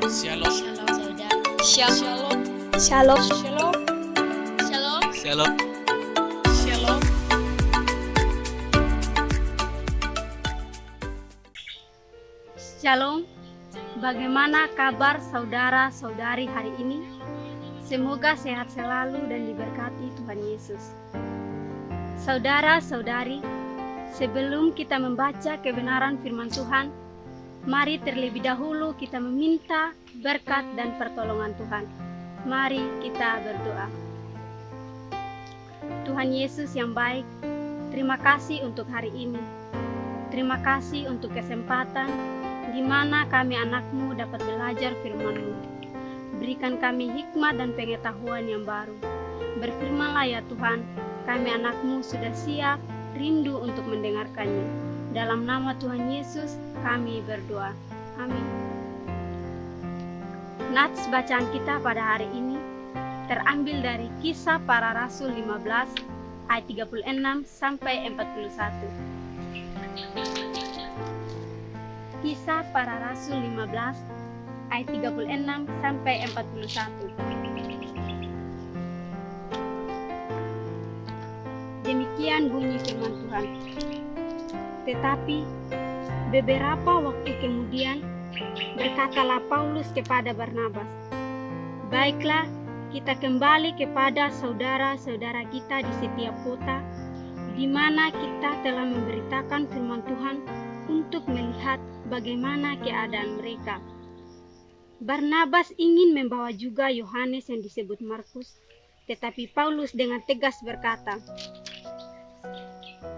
Shalom. Shalom. Shalom. Shalom. Shalom. Shalom. Shalom. Shalom. Bagaimana kabar saudara-saudari hari ini? Semoga sehat selalu dan diberkati Tuhan Yesus. Saudara-saudari, sebelum kita membaca kebenaran firman Tuhan, mari terlebih dahulu kita meminta berkat dan pertolongan Tuhan. Mari kita berdoa. Tuhan Yesus yang baik, terima kasih untuk hari ini. Terima kasih untuk kesempatan di mana kami anak-Mu dapat belajar firman-Mu. Berikan kami hikmat dan pengetahuan yang baru. Berfirmanlah ya Tuhan, kami anak-Mu sudah siap, rindu untuk mendengarkannya. Dalam nama Tuhan Yesus kami berdoa. Amin. Nats bacaan kita pada hari ini terambil dari Kisah Para Rasul 15 ayat 36 sampai 41. Kisah Para Rasul 15 ayat 36 sampai 41. Demikian bunyi firman Tuhan. Tetapi beberapa waktu kemudian berkatalah Paulus kepada Barnabas, "Baiklah, kita kembali kepada saudara-saudara kita di setiap kota, di mana kita telah memberitakan firman Tuhan untuk melihat bagaimana keadaan mereka." Barnabas ingin membawa juga Yohanes yang disebut Markus, tetapi Paulus dengan tegas berkata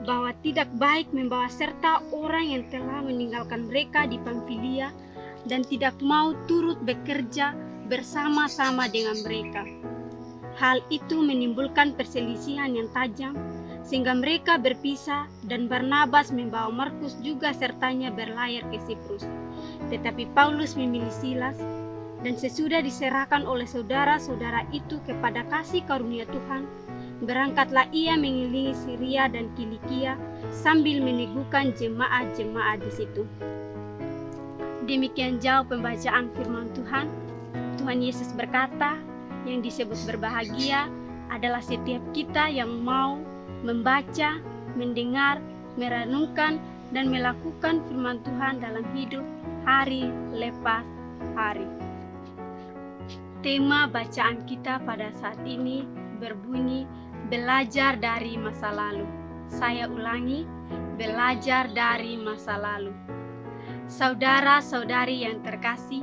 bahwa tidak baik membawa serta orang yang telah meninggalkan mereka di Pamfilia dan tidak mau turut bekerja bersama-sama dengan mereka. Hal itu menimbulkan perselisihan yang tajam, sehingga mereka berpisah dan Barnabas membawa Markus juga sertanya berlayar ke Siprus. Tetapi Paulus memilih Silas, dan sesudah diserahkan oleh saudara-saudara itu kepada kasih karunia Tuhan, berangkatlah ia mengelilingi Syria dan Kilikia sambil meneguhkan jemaat-jemaat di situ. Demikian jauh pembacaan firman Tuhan. Tuhan Yesus berkata, yang disebut berbahagia adalah setiap kita yang mau membaca, mendengar, merenungkan, dan melakukan firman Tuhan dalam hidup hari lepas hari. Tema bacaan kita pada saat ini berbunyi, belajar dari masa lalu. Saya ulangi, belajar dari masa lalu. Saudara-saudari yang terkasih,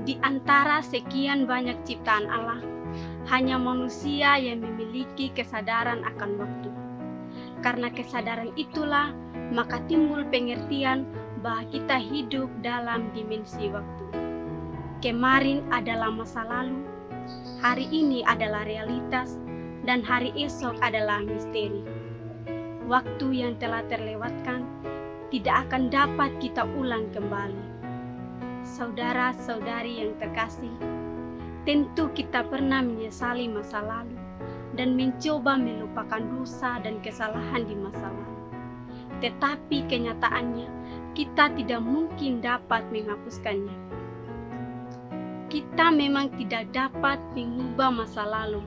di antara sekian banyak ciptaan Allah, hanya manusia yang memiliki kesadaran akan waktu. Karena kesadaran itulah, maka timbul pengertian bahwa kita hidup dalam dimensi waktu. Kemarin adalah masa lalu, hari ini adalah realitas, dan hari esok adalah misteri. Waktu yang telah terlewatkan tidak akan dapat kita ulang kembali. Saudara-saudari yang terkasih, tentu kita pernah menyesali masa lalu dan mencoba melupakan dosa dan kesalahan di masa lalu. Tetapi kenyataannya, kita tidak mungkin dapat menghapuskannya. Kita memang tidak dapat mengubah masa lalu,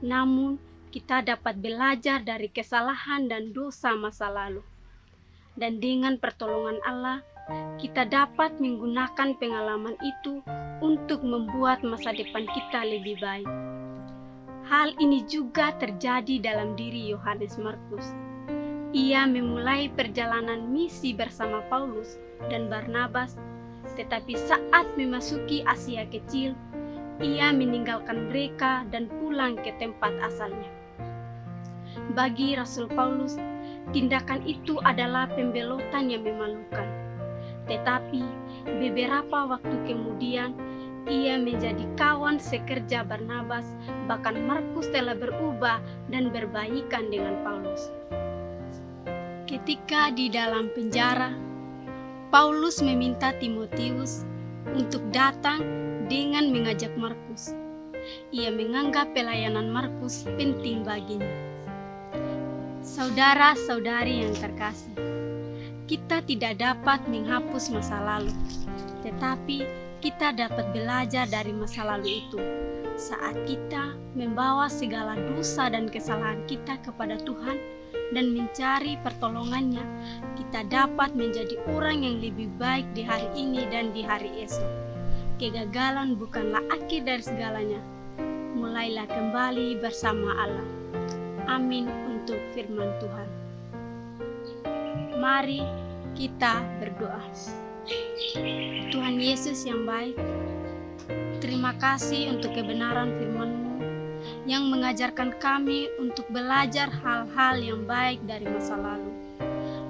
namun kita dapat belajar dari kesalahan dan dosa masa lalu. Dan dengan pertolongan Allah, kita dapat menggunakan pengalaman itu untuk membuat masa depan kita lebih baik. Hal ini juga terjadi dalam diri Yohanes Markus. Ia memulai perjalanan misi bersama Paulus dan Barnabas, tetapi saat memasuki Asia Kecil, ia meninggalkan mereka dan pulang ke tempat asalnya. Bagi Rasul Paulus, tindakan itu adalah pembelotan yang memalukan. Tetapi beberapa waktu kemudian, ia menjadi kawan sekerja Barnabas, bahkan Markus telah berubah dan berbaikan dengan Paulus. Ketika di dalam penjara, Paulus meminta Timotius untuk datang dengan mengajak Markus. Ia menganggap pelayanan Markus penting baginya. Saudara-saudari yang terkasih, kita tidak dapat menghapus masa lalu, tetapi kita dapat belajar dari masa lalu itu. Saat kita membawa segala dosa dan kesalahan kita kepada Tuhan dan mencari pertolongannya, kita dapat menjadi orang yang lebih baik di hari ini dan di hari esok. Kegagalan bukanlah akhir dari segalanya. Mulailah kembali bersama Allah. Amin untuk firman Tuhan. Mari kita berdoa. Tuhan Yesus yang baik, terima kasih untuk kebenaran firman-Mu yang mengajarkan kami untuk belajar hal-hal yang baik dari masa lalu.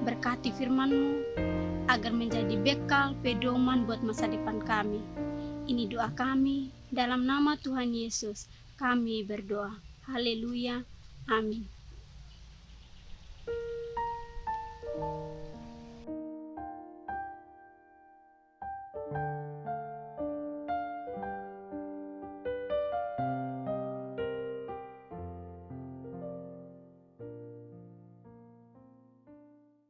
Berkati firman-Mu agar menjadi bekal pedoman buat masa depan kami. Ini doa kami, dalam nama Tuhan Yesus kami berdoa. Haleluya, amin.